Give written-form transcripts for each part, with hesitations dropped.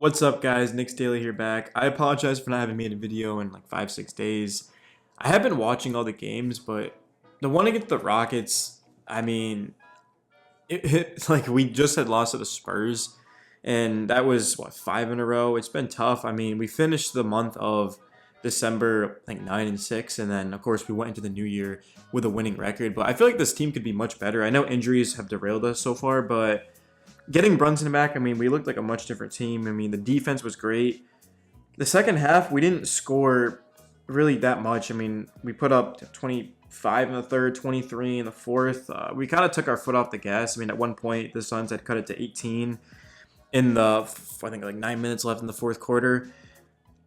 What's up, guys? Knicks Daily here back. I apologize for not having made a video in like 5, 6 days. I have been watching all the games, but the one against the Rockets, I mean, it hit like we just had lost to the Spurs, and that was what, 5 in a row. It's been tough. I mean, we finished the month of December like 9-6, and then of course we went into the new year with a winning record. But I feel like this team could be much better. I know injuries have derailed us so far, but getting Brunson back, I mean, we looked like a much different team. I mean, the defense was great. The second half, we didn't score really that much. I mean, we put up 25 in the third, 23 in the fourth. We kind of took our foot off the gas. I mean, at one point, the Suns had cut it to 18 in the, I think, like 9 minutes left in the fourth quarter.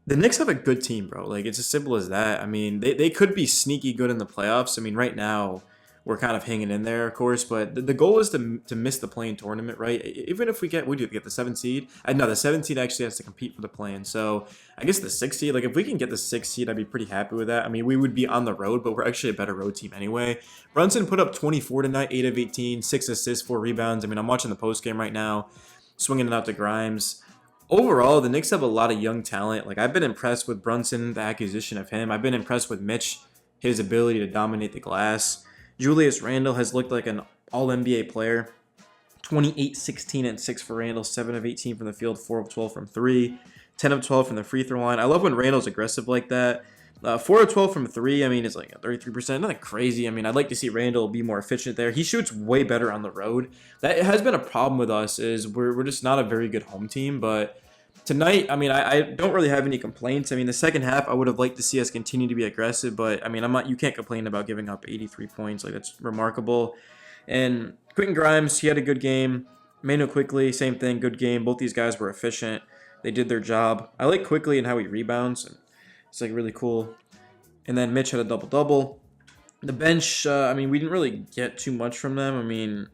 The Knicks have a good team, bro. Like, it's as simple as that. I mean, they could be sneaky good in the playoffs. I mean, right now, we're kind of hanging in there, of course, but the goal is to miss the play-in tournament, right? Even if we get the 7th seed. No, the 7th seed actually has to compete for the play-in. So I guess the 6th seed, like if we can get the 6th seed, I'd be pretty happy with that. I mean, we would be on the road, but we're actually a better road team anyway. Brunson put up 24 tonight, 8 of 18, 6 assists, 4 rebounds. I mean, I'm watching the post game right now, swinging it out to Grimes. Overall, the Knicks have a lot of young talent. Like, I've been impressed with Brunson, the acquisition of him. I've been impressed with Mitch, his ability to dominate the glass. Julius Randle has looked like an all-NBA player. 28, 16, and 6 for Randle. 7 of 18 from the field. 4 of 12 from 3. 10 of 12 from the free throw line. I love when Randle's aggressive like that. 4 of 12 from 3. I mean, it's like a 33%. Nothing crazy. I mean, I'd like to see Randle be more efficient there. He shoots way better on the road. That has been a problem with us, is we're just not a very good home team, but tonight, I mean, I don't really have any complaints. I mean, the second half, I would have liked to see us continue to be aggressive, but I mean, you can't complain about giving up 83 points. Like, that's remarkable. And Quentin Grimes, he had a good game. Manu quickly, same thing, good game. Both these guys were efficient. They did their job. I like quickly and how he rebounds. It's like really cool. And then Mitch had a double-double. The bench, I mean, we didn't really get too much from them. I mean,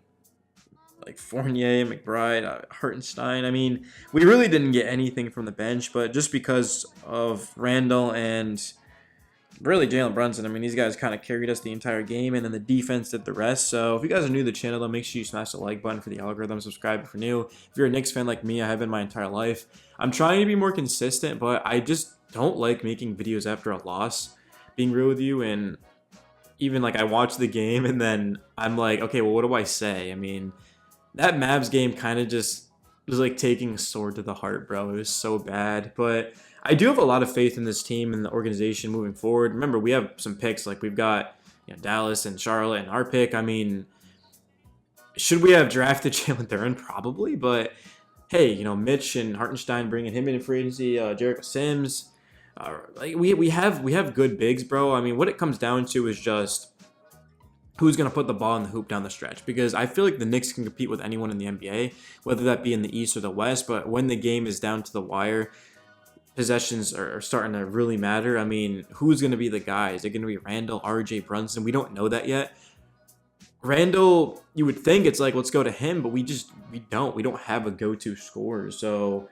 like Fournier, McBride, Hartenstein. I mean, we really didn't get anything from the bench, but just because of Randall and really Jalen Brunson, I mean, these guys kind of carried us the entire game, and then the defense did the rest. So if you guys are new to the channel, though, make sure you smash the like button for the algorithm, subscribe if you're new. If you're a Knicks fan like me, I have been my entire life. I'm trying to be more consistent, but I just don't like making videos after a loss, being real with you. And even like I watch the game and then I'm like, okay, well, what do I say? I mean, that Mavs game kind of just was like taking a sword to the heart, bro. It was so bad. But I do have a lot of faith in this team and the organization moving forward. Remember, we have some picks. Like, we've got, you know, Dallas and Charlotte and our pick. I mean, should we have drafted Jalen Duren? Probably. But hey, you know, Mitch and Hartenstein, bringing him in free agency, Jericho Sims. Like we have good bigs, bro. I mean, what it comes down to is just who's going to put the ball in the hoop down the stretch, because I feel like the Knicks can compete with anyone in the NBA, whether that be in the East or the West. But when the game is down to the wire, possessions are starting to really matter. I mean, who's going to be the guy? Is it going to be Randall, RJ, Brunson? We don't know that yet. Randall, you would think it's like, let's go to him, but we don't have a go-to scorer. So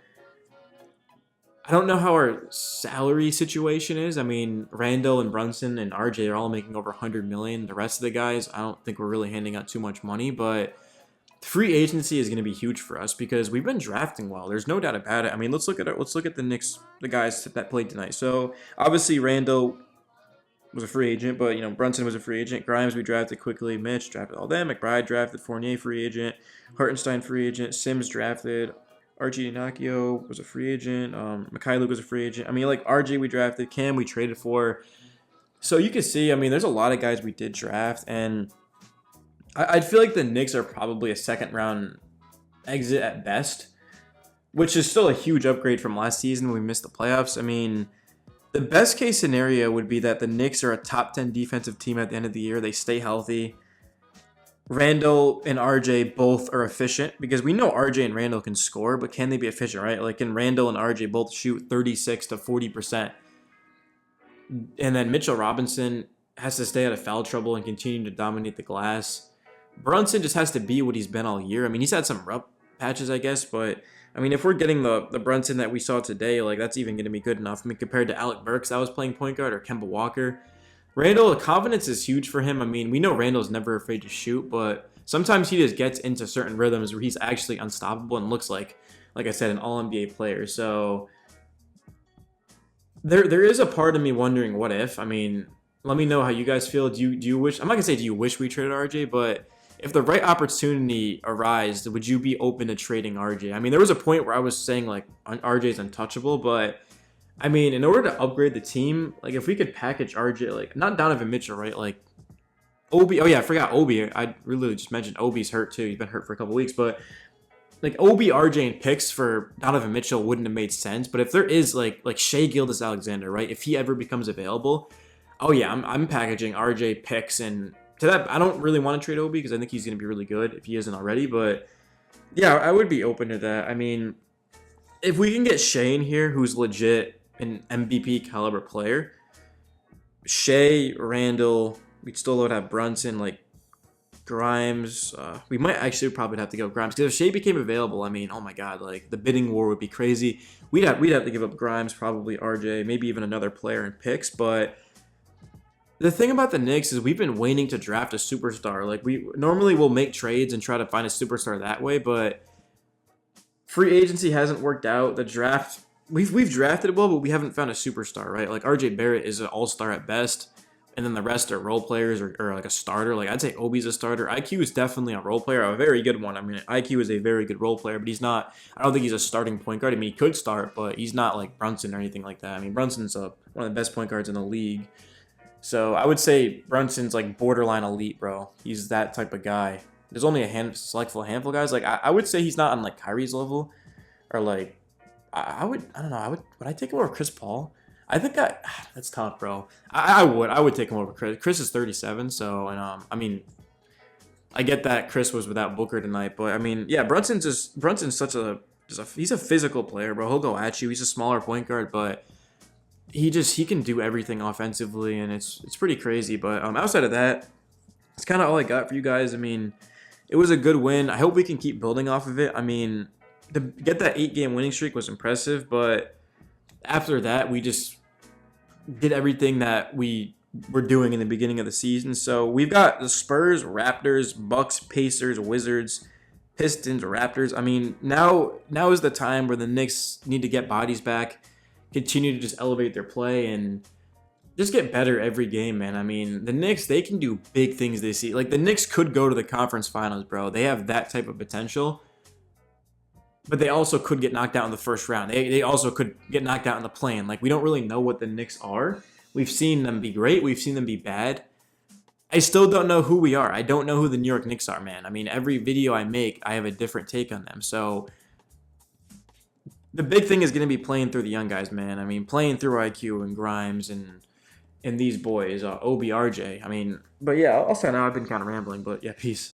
I don't know how our salary situation is. I mean, Randall and Brunson and RJ are all making over 100 million. The rest of the guys, I don't think we're really handing out too much money, but free agency is going to be huge for us because we've been drafting well. There's no doubt about it. I mean, let's look at the Knicks, the guys that played tonight. So obviously Randall was a free agent, but you know, Brunson was a free agent. Grimes we drafted quickly. Mitch drafted all them. McBride drafted. Fournier free agent. Hartenstein free agent. Sims drafted. RG Inakio was a free agent. Mikhailuk was a free agent. I mean, like RJ we drafted. Cam we traded for. So you can see, I mean, there's a lot of guys we did draft, and I'd feel like the Knicks are probably a second round exit at best, which is still a huge upgrade from last season when we missed the playoffs. I mean, the best case scenario would be that the Knicks are a top 10 defensive team at the end of the year. They stay healthy. Randall and RJ both are efficient, because we know RJ and Randall can score, but can they be efficient, right? Like, can Randall and RJ both shoot 36 to 40%? And then Mitchell Robinson has to stay out of foul trouble and continue to dominate the glass. Brunson just has to be what he's been all year. I mean, he's had some rough patches, I guess, but I mean, if we're getting the Brunson that we saw today, like, that's even going to be good enough. I mean, compared to Alec Burks that was playing point guard, or Kemba Walker. Randall, the confidence is huge for him. I mean, we know Randall's never afraid to shoot, but sometimes he just gets into certain rhythms where he's actually unstoppable and looks like like I said, an All NBA player. So there is a part of me wondering what if. I mean, let me know how you guys feel. Do you wish? I'm not gonna say do you wish we traded RJ, but if the right opportunity arised, would you be open to trading RJ? I mean, there was a point where I was saying like RJ's untouchable, but I mean, in order to upgrade the team, like if we could package RJ, like not Donovan Mitchell, right? Like Obi. Oh yeah, I forgot Obi. I really just mentioned Obi's hurt too. He's been hurt for a couple weeks, but like Obi, RJ, and picks for Donovan Mitchell wouldn't have made sense. But if there is like Shea Gilgeous-Alexander, right? If he ever becomes available, oh yeah, I'm packaging RJ picks and to that. I don't really want to trade Obi because I think he's going to be really good if he isn't already. But yeah, I would be open to that. I mean, if we can get Shea in here, who's legit an MVP caliber player, Shea, Randall, we'd still would have Brunson, like Grimes. We might actually probably have to go Grimes because if Shea became available, I mean, oh my god, like the bidding war would be crazy. We'd have to give up Grimes, probably RJ, maybe even another player in picks. But the thing about the Knicks is we've been waiting to draft a superstar. Like we normally will make trades and try to find a superstar that way, but free agency hasn't worked out. The draft we've drafted well, but we haven't found a superstar, right? Like RJ Barrett is an all-star at best, and then the rest are role players or like a starter. Like I'd say Obi's a starter. IQ is definitely a role player, a very good one. I mean, IQ is a very good role player, but he's not. I don't think he's a starting point guard. I mean, he could start, but he's not like Brunson or anything like that. I mean, Brunson's one of the best point guards in the league. So I would say Brunson's like borderline elite, bro. He's that type of guy. There's only a handful of guys. Like I would say he's not on like Kyrie's level, or like I don't know. Would I take him over Chris Paul? I think that's tough, bro. I would take him over Chris. Chris is 37, so and I mean, I get that Chris was without Booker tonight, but I mean, yeah, Brunson's such a he's a physical player, bro. He'll go at you. He's a smaller point guard, but he can do everything offensively, and it's pretty crazy. But outside of that, it's kind of all I got for you guys. I mean, it was a good win. I hope we can keep building off of it. I mean, to get that 8-game winning streak was impressive, but after that, we just did everything that we were doing in the beginning of the season. So we've got the Spurs, Raptors, Bucks, Pacers, Wizards, Pistons, Raptors. I mean, now is the time where the Knicks need to get bodies back, continue to just elevate their play, and just get better every game, man. I mean, the Knicks, they can do big things this season. Like, the Knicks could go to the conference finals, bro. They have that type of potential. But they also could get knocked out in the first round. They also could get knocked out in the play-in. Like, we don't really know what the Knicks are. We've seen them be great. We've seen them be bad. I still don't know who we are. I don't know who the New York Knicks are, man. I mean, every video I make, I have a different take on them. So the big thing is going to be playing through the young guys, man. I mean, playing through IQ and Grimes and these boys, Obi, RJ. I mean, but yeah, I'll sign out. I've been kind of rambling, but yeah, peace.